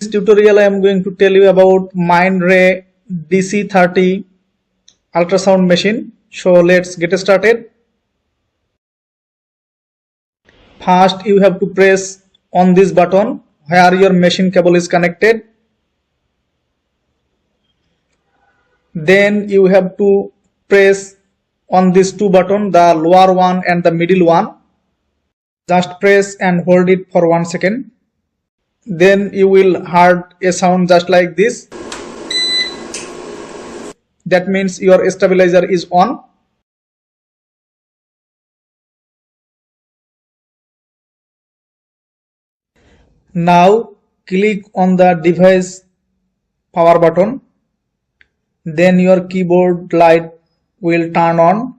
This tutorial I am going to tell you about Mindray DC 30 ultrasound machine. So let's get started. First you have to press on this button where your machine cable is connected. Then you have to press on these two buttons, the lower one and the middle one. Just press and hold it for 1 second. Then you will hear a sound just like this. That means your stabilizer is on. Now click on the device power button. Then your keyboard light will turn on.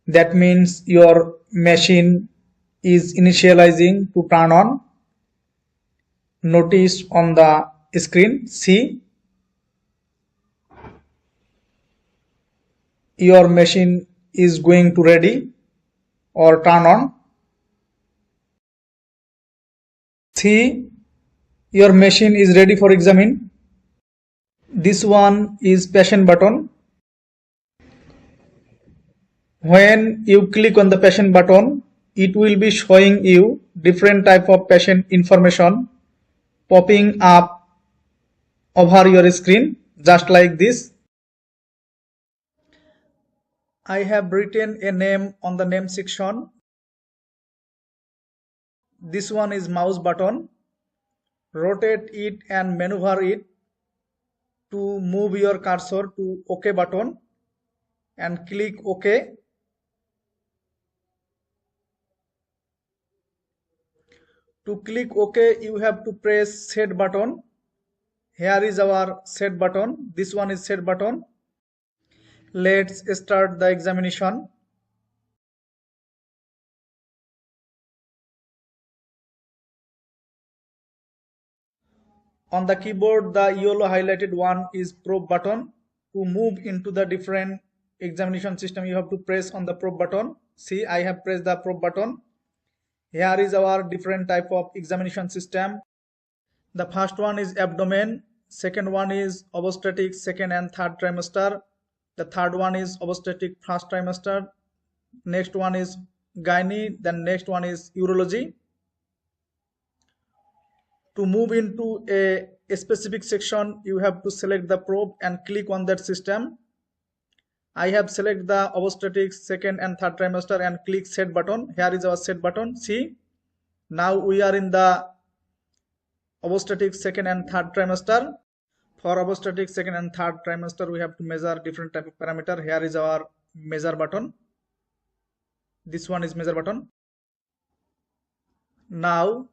That means your machine is initializing to turn on. Notice on the screen, see, your machine is going to ready or turn on. See, your machine is ready for examine. This one is patient button. When you click on the patient button, it will be showing you different type of patient information popping up over your screen just like this. I have written a name on the name section. This one is mouse button. Rotate it and maneuver it to move your cursor to OK button and click OK. To click OK, you have to press set button. Here is our set button. This one is set button. Let's start the examination. On the keyboard, the yellow highlighted one is probe button. To move into the different examination system, you have to press on the probe button. See, I have pressed the probe button. Here is our different type of examination system. The first one is abdomen, second one is obstetric second and third trimester, the third one is obstetric first trimester, next one is gynae, then next one is urology. To move into a specific section, you have to select the probe and click on that system. I have selected the obstetric second and third trimester and click set button. Here is our set button. See, now we are in the obstetric second and third trimester. For obstetric second and third trimester, we have to measure different type of parameter. Here is our measure button. This one is measure button. Now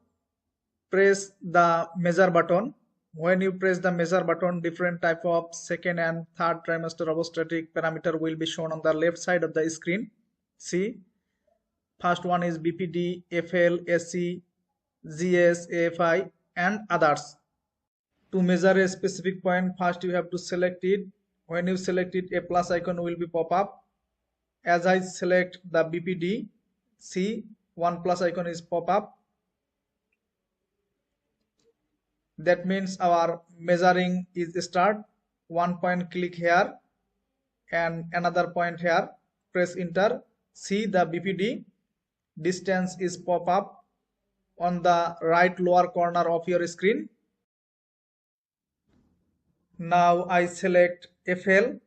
press the measure button. When you press the measure button, different type of second and third trimester obstetric parameter will be shown on the left side of the screen. See, first one is BPD, FL, SC, GS, AFI and others. To measure a specific point, first you have to select it. When you select it, a plus icon will be pop up. As I select the BPD, see, one plus icon is pop up. That means our measuring is start. 1 point, click here and another point here, press enter. See, the BPD distance is pop up on the right lower corner of your screen. Now I select FL,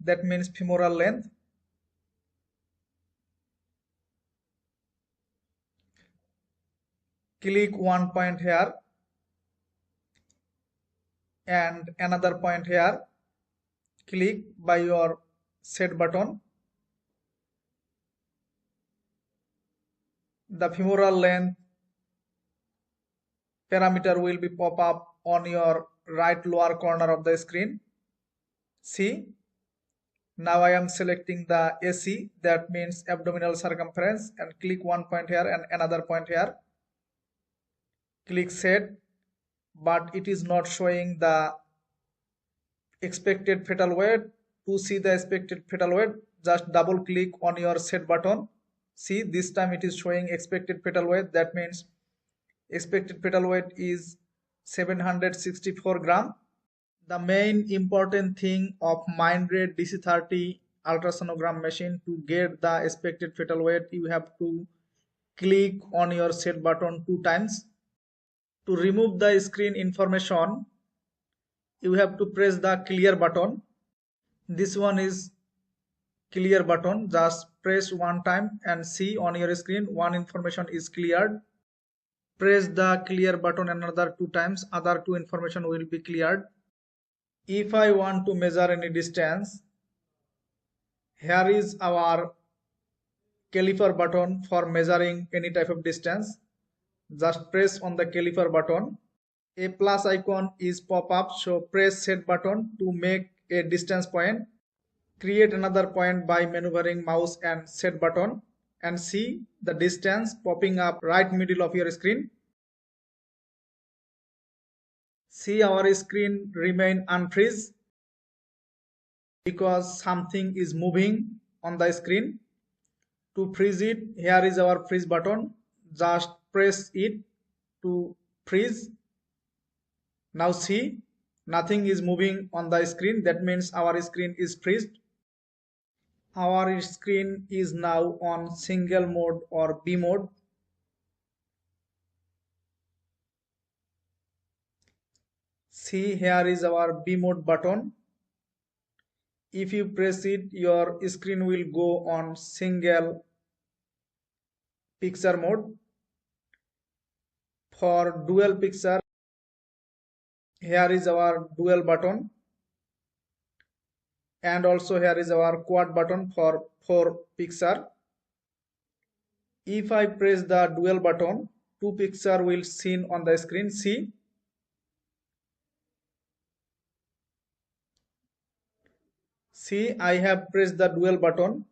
that means femoral length. Click 1 point here and another point here. Click by your set button. The femoral length parameter will be pop up on your right lower corner of the screen. See, now I am selecting the AC, that means abdominal circumference, and click 1 point here and another point here. Click set, but it is not showing the expected fetal weight. To see the expected fetal weight, just double click on your set button. See, this time it is showing expected fetal weight. That means expected fetal weight is 764 gram. The main important thing of Mindray DC-30 ultrasonogram machine, to get the expected fetal weight, you have to click on your set button 2 times. To remove the screen information, you have to press the clear button. This one is clear button. Just press 1 time and see on your screen one information is cleared. Press the clear button another 2 times, other 2 information will be cleared. If I want to measure any distance, here is our caliper button for measuring any type of distance. Just press on the caliper button. A plus icon is pop up, so press set button to make a distance point. Create another point by maneuvering mouse and set button, and see the distance popping up right middle of your screen. See our screen remain unfreeze because something is moving on the screen. To freeze it, here is our freeze button. Just press it to freeze. Now see, nothing is moving on the screen. That means our screen is freezed. Our screen is now on single mode or B mode. See, here is our B mode button. If you press it, your screen will go on single picture mode. For dual picture, here is our dual button, and also here is our quad button for 4 picture. If I press the dual button, 2 picture will seen on the screen. See, I have pressed the dual button.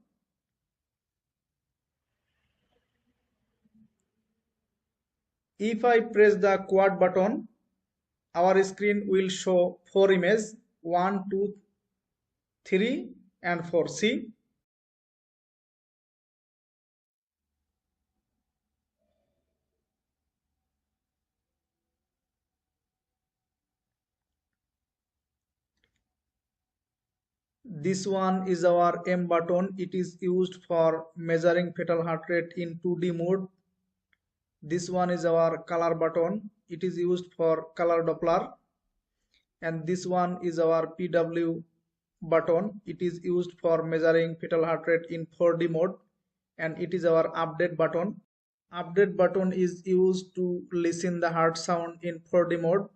If I press the quad button, our screen will show 4 images, 1, 2, 3 and 4. See, this one is our M button. It is used for measuring fetal heart rate in 2D mode. This one is our color button. It is used for color Doppler. And this one is our PW button. It is used for measuring fetal heart rate in 4D mode. And it is our update button. Update button is used to listen the heart sound in 4D mode.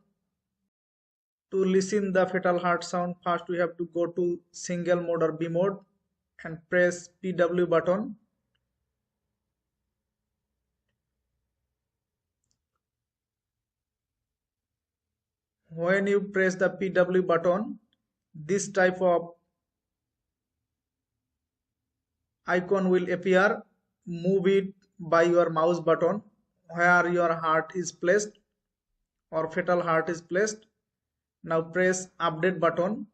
To listen the fetal heart sound, first we have to go to single mode or B mode and press PW button. When you press the PW button, this type of icon will appear. Move it by your mouse button where your heart is placed or fetal heart is placed. Now press update button.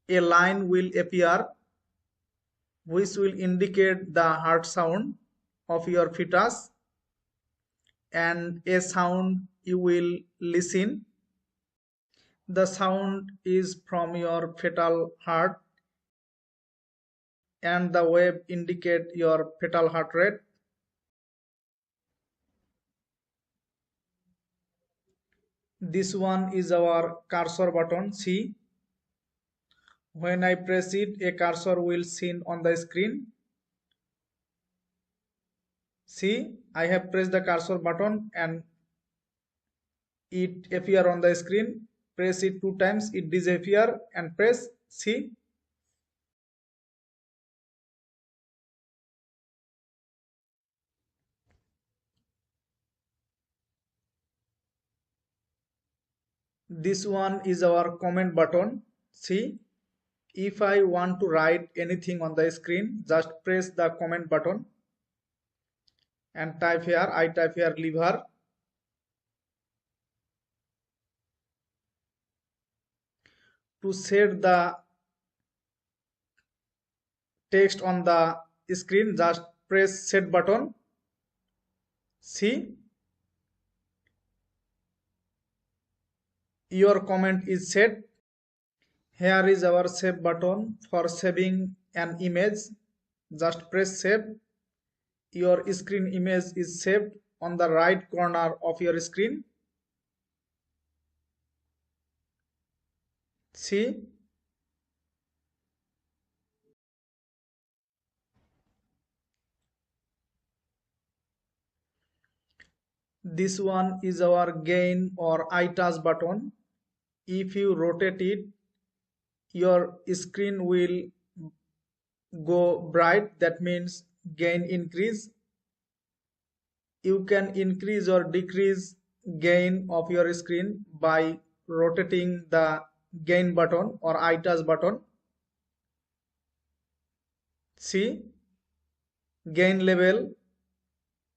A line will appear which will indicate the heart sound of your fetus, and a sound you will listen. The sound is from your fetal heart, and the wave indicate your fetal heart rate. This one is our cursor button. See, when I press it, a cursor will seen on the screen. See, I have pressed the cursor button and it appear on the screen. Press it 2 times, it disappear, and press. See, this one is our comment button. See, if I want to write anything on the screen, just press the comment button and type here. I type here liver. To set the text on the screen, just press set button. See, Your comment is set. Here is our save button for saving an image. Just press save. Your screen image is saved on the right corner of your screen. See, this one is our gain or eye touch button. If you rotate it, your screen will go bright. That means gain increase. You can increase or decrease gain of your screen by rotating the gain button or eye touch button. See, gain level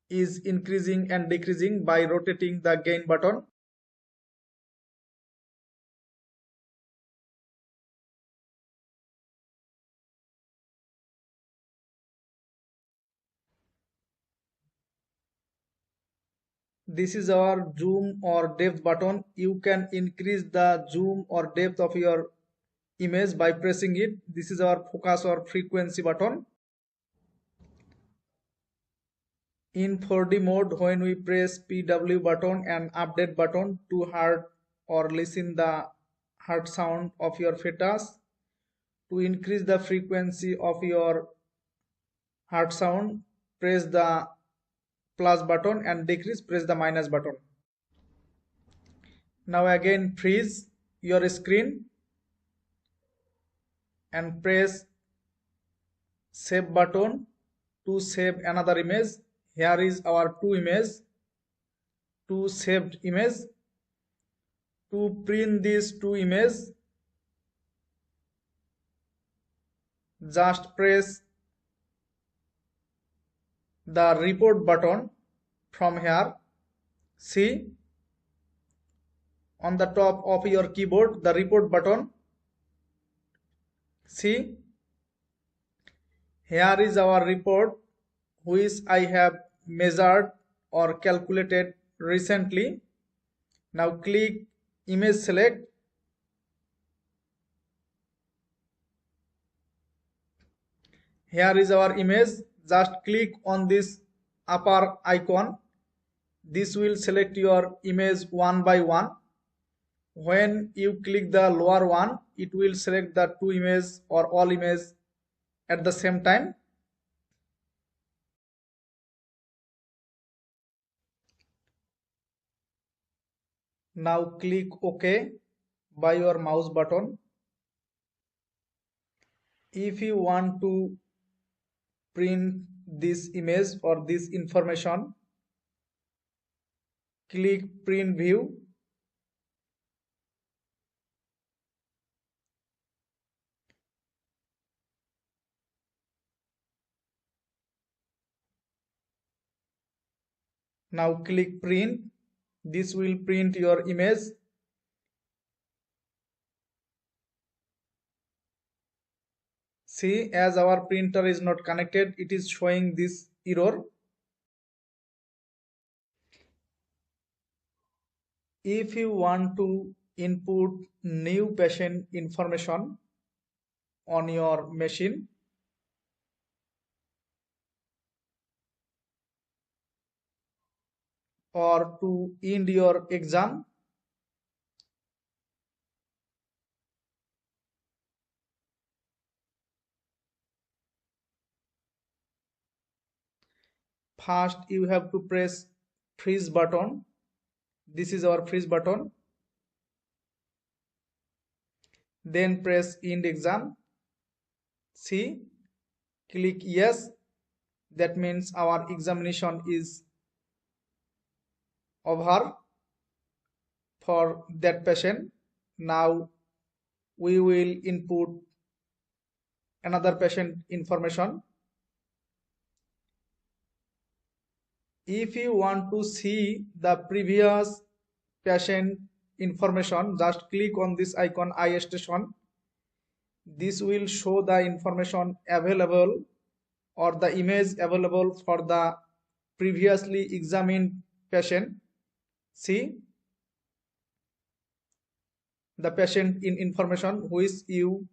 is increasing and decreasing by rotating the gain button. This is our zoom or depth button. You can increase the zoom or depth of your image by pressing it. This is our focus or frequency button. In 4D mode, when we press PW button and update button to hear or listen the heart sound of your fetus, to increase the frequency of your heart sound, press the plus button, and decrease, press the minus button. Now again freeze your screen and press save button to save another image. Here is our two saved image. To print these two images, just press the report button from here. See, on the top of your keyboard, the report button. See, here is our report which I have measured or calculated recently. Now click image select. Here is our image. Just click on this upper icon. This will select your image one by one. When you click the lower one, it will select the two images or all images at the same time. Now click OK by your mouse button. If you want to print this image or this information, click print view. Now click print. This will print your image. See, as our printer is not connected, it is showing this error. If you want to input new patient information on your machine, or to end your exam, first you have to press freeze button. This is our freeze button. Then press end exam. See, click yes. That means our examination is over for that patient. Now we will input another patient information. If you want to see the previous patient information, just click on this icon eye station. This will show the information available or the image available for the previously examined patient. See, the patient in information which you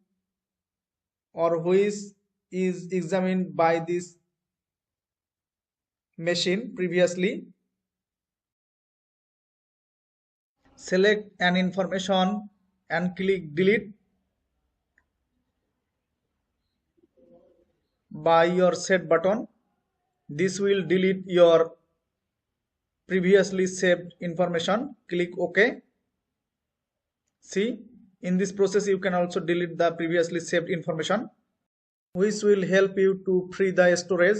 or which is examined by this machine previously. Select an information and click delete by your set button. This will delete your previously saved information. Click OK. See, in this process you can also delete the previously saved information, which will help you to free the storage.